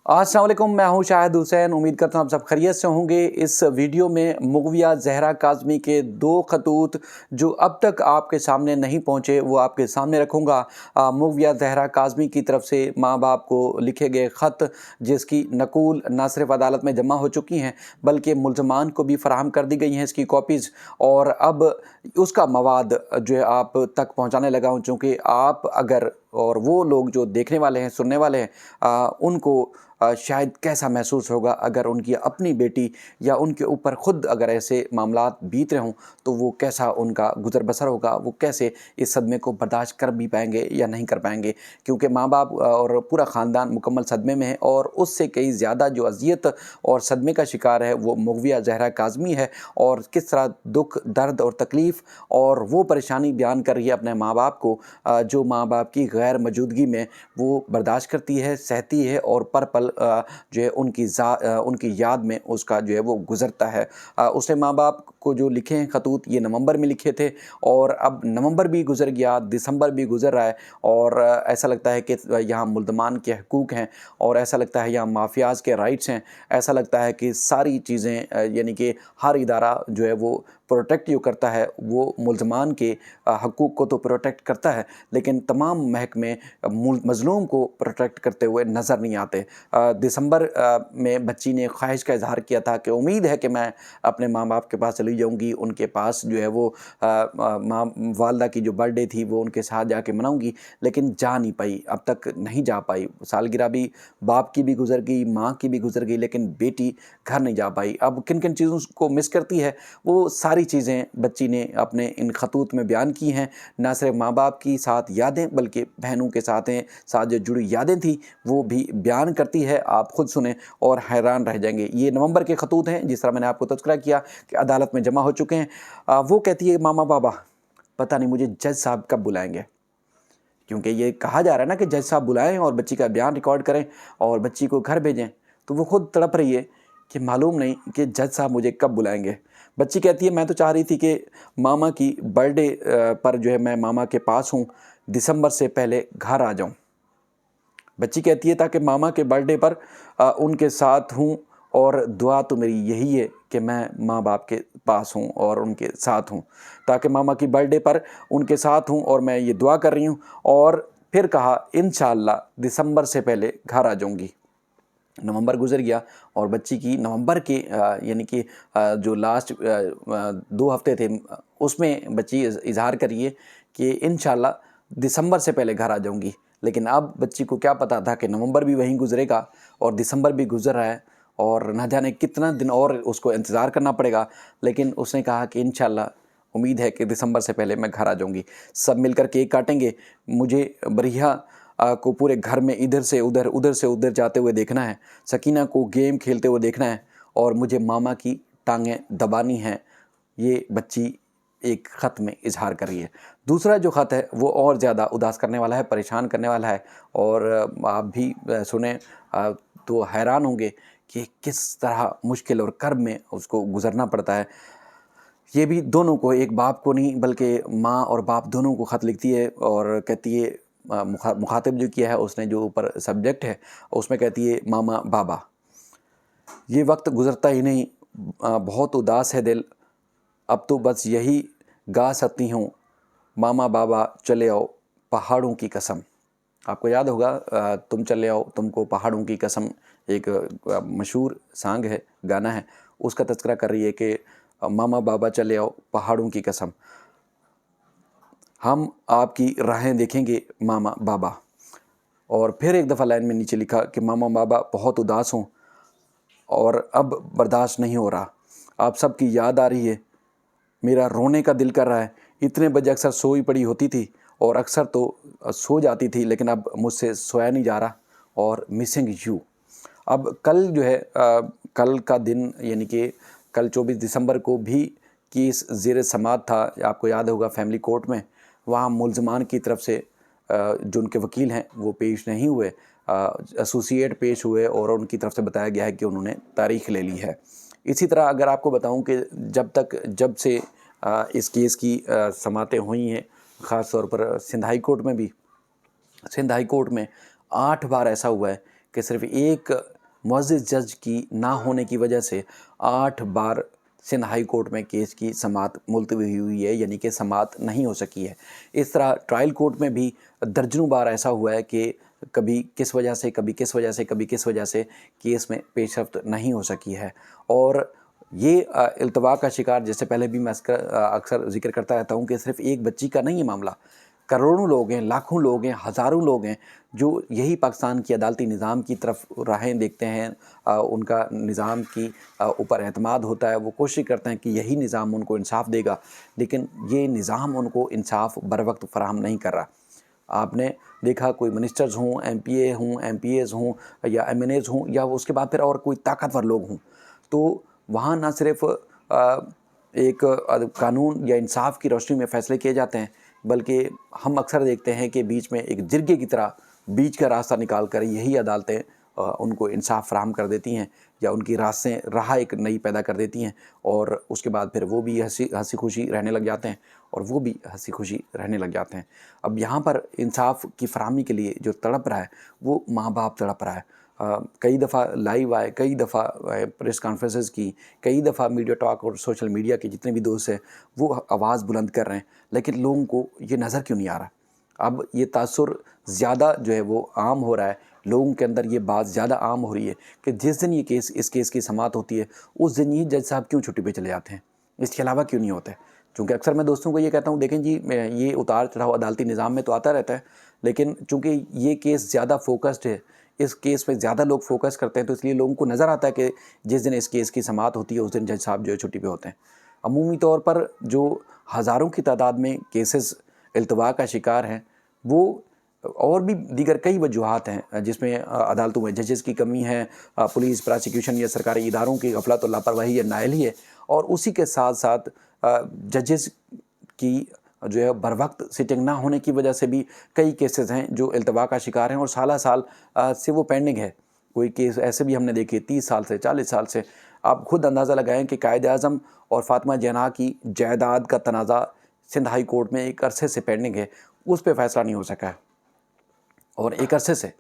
अस्सलाम वालेकुम, मैं हूं शाहिद हुसैन। उम्मीद करता हूं आप सब खैरियत से होंगे। इस वीडियो में मुग़विया ज़हरा काज़मी के 2 खतूत जो अब तक आपके सामने नहीं पहुंचे वो आपके सामने रखूंगा। मुग़विया ज़हरा काज़मी की तरफ से माँ बाप को लिखे गए ख़त, जिसकी नक़ूल न सिर्फ अदालत में जमा हो चुकी हैं बल्कि मुल्ज़मान को भी फ़राहम कर दी गई हैं इसकी कॉपीज़, और अब उसका मवाद जो है आप तक पहुँचाने लगा हूँ। चूँकि आप अगर और वो लोग जो देखने वाले हैं, सुनने वाले हैं, उनको शायद कैसा महसूस होगा अगर उनकी अपनी बेटी या उनके ऊपर ख़ुद अगर ऐसे मामलात बीत रहे हों, तो वो कैसा उनका गुज़र बसर होगा, वो कैसे इस सदमे को बर्दाश्त कर भी पाएंगे या नहीं कर पाएंगे। क्योंकि माँ बाप और पूरा ख़ानदान मुकम्मल सदमे में है, और उससे कई ज़्यादा जो अज़ियत और सदमे का शिकार है वो मुग़विया ज़हरा काज़मी है। और किस तरह दुख, दर्द और तकलीफ़ और वो परेशानी बयान कर रही है अपने माँ बाप को, जो माँ बाप की गैर मौजूदगी में वो बर्दाश्त करती है, सहती है, और पर पल जो है उनकी याद में उसका जो है वो गुज़रता है। उसने माँ बाप को जो लिखे हैं ख़तूत, ये नवंबर में लिखे थे, और अब नवंबर भी गुज़र गया, दिसंबर भी गुज़र रहा है, और ऐसा लगता है कि यहाँ मुल्ज़मान के हकूक़ हैं, और ऐसा लगता है यहाँ माफियाज़ के राइट्स हैं। ऐसा लगता है कि सारी चीज़ें यानी कि हर इदारा जो है वो प्रोटेक्ट जो करता है वो मुल्ज़मान के हकूक़ को तो प्रोटेक्ट करता है, लेकिन तमाम महकमे मज़लूम को प्रोटेक्ट करते हुए नज़र नहीं आते। दिसंबर में बच्ची ने ख्वाहिश का इज़हार किया था कि उम्मीद है कि मैं अपने माँ बाप के पास चली जाऊँगी, उनके पास जो है वो माँ वालदा की जो बर्थडे थी वो उनके साथ जाके मनाऊँगी, लेकिन जा नहीं पाई, अब तक नहीं जा पाई। सालगिरह भी बाप की भी गुज़र गई, माँ की भी गुज़र गई, लेकिन बेटी घर नहीं जा पाई। अब किन किन चीज़ों को मिस करती है वो सारी चीज़ें बच्ची ने अपने इन खतूत में बयान की हैं। ना सिर्फ माँ बाप की साथ यादें बल्कि बहनों के साथ जो जुड़ी यादें थी वो भी बयान करती है। आप ख़ुद सुने और हैरान रह जाएंगे। ये नवंबर के खतूत हैं, जिस तरह मैंने आपको तज़किरा किया कि अदालत में जमा हो चुके हैं। वो कहती है, मामा बाबा पता नहीं मुझे जज साहब कब बुलाएंगे, क्योंकि ये कहा जा रहा है ना कि जज साहब बुलाएं और बच्ची का बयान रिकॉर्ड करें और बच्ची को घर भेजें। तो वो खुद तड़प रही है कि मालूम नहीं कि जज साहब मुझे कब बुलाएंगे। बच्ची कहती है, मैं तो चाह रही थी कि मामा की बर्थडे पर जो है मैं मामा के पास हूँ, दिसंबर से पहले घर आ जाऊँ। बच्ची कहती है ताकि मामा के बर्थडे पर उनके साथ हूँ, और दुआ तो मेरी यही है कि मैं माँ बाप के पास हूँ और उनके साथ हूँ, ताकि मामा की बर्थडे पर उनके साथ हूँ, और मैं ये दुआ कर रही हूँ। और फिर कहा इंशाअल्लाह दिसंबर से पहले घर आ जाऊँगी। नवंबर गुज़र गया, और बच्ची की नवंबर के यानी कि जो लास्ट 2 हफ़्ते थे उसमें बच्ची इज़हार कर रही है कि इंशाअल्लाह दिसंबर से पहले घर आ जाऊँगी। लेकिन अब बच्ची को क्या पता था कि नवंबर भी वहीं गुज़रेगा और दिसंबर भी गुज़र रहा है, और न जाने कितना दिन और उसको इंतज़ार करना पड़ेगा। लेकिन उसने कहा कि इंशाअल्लाह उम्मीद है कि दिसंबर से पहले मैं घर आ जाऊँगी। सब मिलकर केक काटेंगे। मुझे बरिहा को पूरे घर में इधर से उधर जाते हुए देखना है। सकीना को गेम खेलते हुए देखना है, और मुझे मामा की टांगें दबानी हैं। ये बच्ची एक ख़त में इज़हार कर रही है। दूसरा जो ख़त है वो और ज़्यादा उदास करने वाला है, परेशान करने वाला है, और आप भी सुने तो हैरान होंगे कि किस तरह मुश्किल और कर्ब में उसको गुज़रना पड़ता है। ये भी दोनों को, एक बाप को नहीं बल्कि माँ और बाप दोनों को ख़त लिखती है, और कहती है, मुखातिब जो किया है उसने, जो ऊपर सब्जेक्ट है उसमें कहती है, मामा बाबा ये वक्त गुज़रता ही नहीं, बहुत उदास है दिल, अब तो बस यही गा सकती हूँ, मामा बाबा चले आओ पहाड़ों की कसम। आपको याद होगा तुम चले आओ तुमको पहाड़ों की कसम, एक मशहूर सॉन्ग है, गाना है, उसका तज़किरा कर रही है कि मामा बाबा चले आओ पहाड़ों की कसम, हम आपकी राहें देखेंगे मामा बाबा। और फिर एक दफ़ा लाइन में नीचे लिखा कि मामा बाबा बहुत उदास हूँ और अब बर्दाश्त नहीं हो रहा, आप सबकी याद आ रही है, मेरा रोने का दिल कर रहा है। इतने बजे अक्सर सोई पड़ी होती थी, और अक्सर तो सो जाती थी, लेकिन अब मुझसे सोया नहीं जा रहा, और मिसिंग यू। अब कल जो है कल का दिन यानी कि कल 24 दिसंबर को भी केस ज़ेर समाअत था। आपको याद होगा फैमिली कोर्ट में, वहाँ मुल्ज़मान की तरफ से जो उनके वकील हैं वो पेश नहीं हुए, एसोसिएट पेश हुए, और उनकी तरफ से बताया गया है कि उन्होंने तारीख़ ले ली है। इसी तरह अगर आपको बताऊं कि जब से इस केस की समातें हुई हैं, ख़ास तौर पर सिंध हाई कोर्ट में भी, सिंध हाई कोर्ट में 8 बार ऐसा हुआ है कि सिर्फ एक मुअज़्ज़िज़ जज की ना होने की वजह से 8 बार सिंध हाई कोर्ट में केस की समाअत मुलतवी हुई है, यानी कि समाअत नहीं हो सकी है। इस तरह ट्रायल कोर्ट में भी दर्जनों बार ऐसा हुआ है कि कभी किस वजह से, कभी किस वजह से, कभी किस वजह से केस में पेशरफ्त नहीं हो सकी है। और ये इल्तवा का शिकार, जैसे पहले भी मैं अक्सर ज़िक्र करता रहता हूँ कि सिर्फ़ एक बच्ची का नहीं है मामला, करोड़ों लोग हैं, लाखों लोग हैं, हज़ारों लोग हैं जो यही पाकिस्तान की अदालती निज़ाम की तरफ राहें देखते हैं। उनका निज़ाम की ऊपर एतमाद होता है, वो कोशिश करते हैं कि यही निज़ाम उनको इंसाफ़ देगा, लेकिन ये निज़ाम उनको इंसाफ़ बर वक्त फ़राहम नहीं कर रहा। आपने देखा कोई मिनिस्टर्स हों, एमपीए हों, एमपीएज़ हों या एमएनएज़ हों या उसके बाद फिर और कोई ताकतवर लोग हों, तो वहाँ ना सिर्फ़ एक कानून या इंसाफ की रोशनी में फ़ैसले किए जाते हैं, बल्कि हम अक्सर देखते हैं कि बीच में एक जिरगे की तरह बीच का रास्ता निकाल कर यही अदालतें उनको इंसाफ फ़राहम कर देती हैं या उनकी राह एक नई पैदा कर देती हैं, और उसके बाद फिर वो भी हंसी खुशी रहने लग जाते हैं और वो भी हंसी खुशी रहने लग जाते हैं। अब यहाँ पर इंसाफ की फ़राहमी के लिए जो तड़प रहा है वो माँ बाप तड़प रहा है। कई दफ़ा लाइव आए, कई दफ़ा प्रेस कॉन्फ्रेंसेस की, कई दफ़ा मीडिया टॉक और सोशल मीडिया के जितने भी दोस्त हैं वो आवाज़ बुलंद कर रहे हैं, लेकिन लोगों को ये नज़र क्यों नहीं आ रहा? अब ये तासुर ज़्यादा जो है वो आम हो रहा है, लोगों के अंदर ये बात ज़्यादा आम हो रही है कि जिस दिन इस केस की समाअत होती है उस दिन ही जज साहब क्यों छुट्टी पे चले जाते हैं, इसके अलावा क्यों नहीं होता है। चूँकि अक्सर मैं दोस्तों को ये कहता हूँ, देखें जी, ये उतार चढ़ाव अदालती निज़ाम में तो आता रहता है, लेकिन चूँकि ये केस ज़्यादा फोकस्ड है, इस केस पे ज़्यादा लोग फोकस करते हैं, तो इसलिए लोगों को नज़र आता है कि जिस दिन इस केस की समाअत होती है उस दिन जज साहब जो है छुट्टी पे होते हैं। अमूमी तौर पर जो हज़ारों की तादाद में केसेस इल्तवा का शिकार हैं, वो और भी दीगर कई वजूहात हैं जिसमें अदालतों में जजेस की कमी है, पुलिस, प्रोसिक्यूशन या सरकारी इदारों की गफलत और लापरवाही या नाअहली है, और उसी के साथ साथ जजेस की जो है बर वक्त सिटिंग ना होने की वजह से भी कई केसेस हैं जो इल्तवा का शिकार हैं और साल साल से वो पेंडिंग है। कोई केस ऐसे भी हमने देखे 30 साल से, 40 साल से। आप खुद अंदाज़ा लगाएं कि कायद-ए-आज़म और फ़ातिमा जना की जायदाद का तनाज़ा सिंध हाई कोर्ट में एक अरसे से पेंडिंग है, उस पे फ़ैसला नहीं हो सका है, और एक अरसे से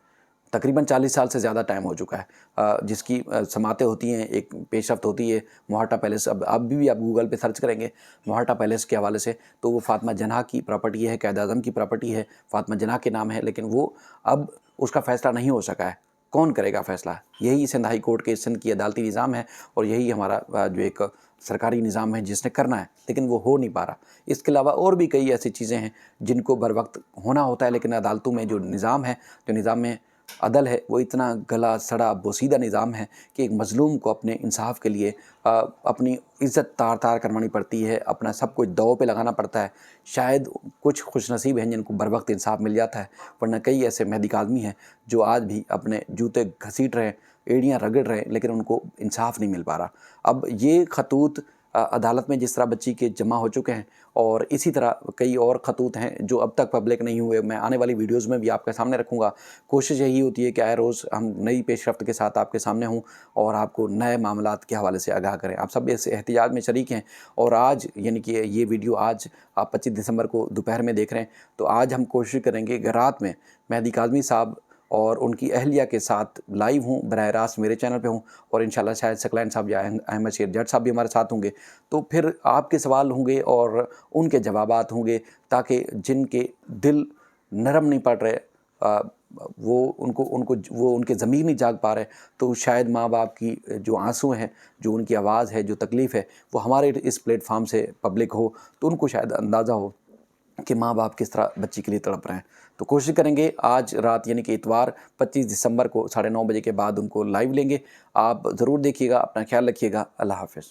तकरीबन 40 साल से ज़्यादा टाइम हो चुका है। जिसकी समातें होती हैं, एक पेशरफ्त होती है मोहाटा पैलेस। अब भी आप गूगल पे सर्च करेंगे मोहाटा पैलेस के हवाले से, तो वो फ़ातिमा जनाह की प्रॉपर्टी है, कायद-ए-आज़म की प्रॉपर्टी है, फ़ातिमा जनाह के नाम है, लेकिन वो अब उसका फ़ैसला नहीं हो सका है। कौन करेगा फ़ैसला? यही सिंध हाई कोर्ट के सिंध की अदालती निज़ाम है, और यही हमारा जो एक सरकारी निज़ाम है जिसने करना है, लेकिन वो हो नहीं पा रहा। इसके अलावा और भी कई ऐसी चीज़ें हैं जिनको बर वक्त होना होता है, लेकिन अदालतों में जो निज़ाम है, जो निज़ाम में अदल है, वो इतना गला सड़ा बोसीदा निज़ाम है कि एक मज़लूम को अपने इंसाफ के लिए अपनी इज़्ज़त तार-तार करवानी पड़ती है, अपना सब कुछ दाँव पे लगाना पड़ता है। शायद कुछ खुशनसीब हैं जिनको बर वक्त इंसाफ मिल जाता है, वरना कई ऐसे महदिक आदमी हैं जो आज भी अपने जूते घसीट रहे हैं, एड़ियाँ रगड़ रहे हैं, लेकिन उनको इंसाफ नहीं मिल पा रहा। अब ये खतूत अदालत में जिस तरह बच्ची के जमा हो चुके हैं, और इसी तरह कई और खतूत हैं जो अब तक पब्लिक नहीं हुए, मैं आने वाली वीडियोज़ में भी आपके सामने रखूँगा। कोशिश यही होती है कि आए रोज़ हम नई पेशरफ्त के साथ आपके सामने हों और आपको नए मामलात के हवाले से आगाह करें। आप सब इस एहतियात में शरीक हैं, और आज यानी कि ये वीडियो आज आप 25 दिसंबर को दोपहर में देख रहे हैं, तो आज हम कोशिश करेंगे कि रात में मेहदी काज़मी साहब और उनकी अहलिया के साथ लाइव हूँ, बराह रास्त मेरे चैनल पे हूँ, और इंशाल्लाह शायद सकलैन साहब या अहमद शेर जट साहब भी हमारे साथ होंगे। तो फिर आपके सवाल होंगे और उनके जवाबात होंगे, ताकि जिनके दिल नरम नहीं पड़ रहे, वो उनको उनको वो उनके ज़मीर नहीं जाग पा रहे, तो शायद माँ बाप की जो आंसू हैं, जो उनकी आवाज़ है, जो तकलीफ़ है, वो हमारे इस प्लेटफार्म से पब्लिक हो, तो उनको शायद अंदाज़ा हो कि माँ बाप किस तरह बच्ची के लिए तड़प रहे हैं। तो कोशिश करेंगे आज रात यानी कि इतवार 25 दिसंबर को 9:30 बजे के बाद उनको लाइव लेंगे। आप ज़रूर देखिएगा, अपना ख्याल रखिएगा। अल्लाह हाफ़िज़।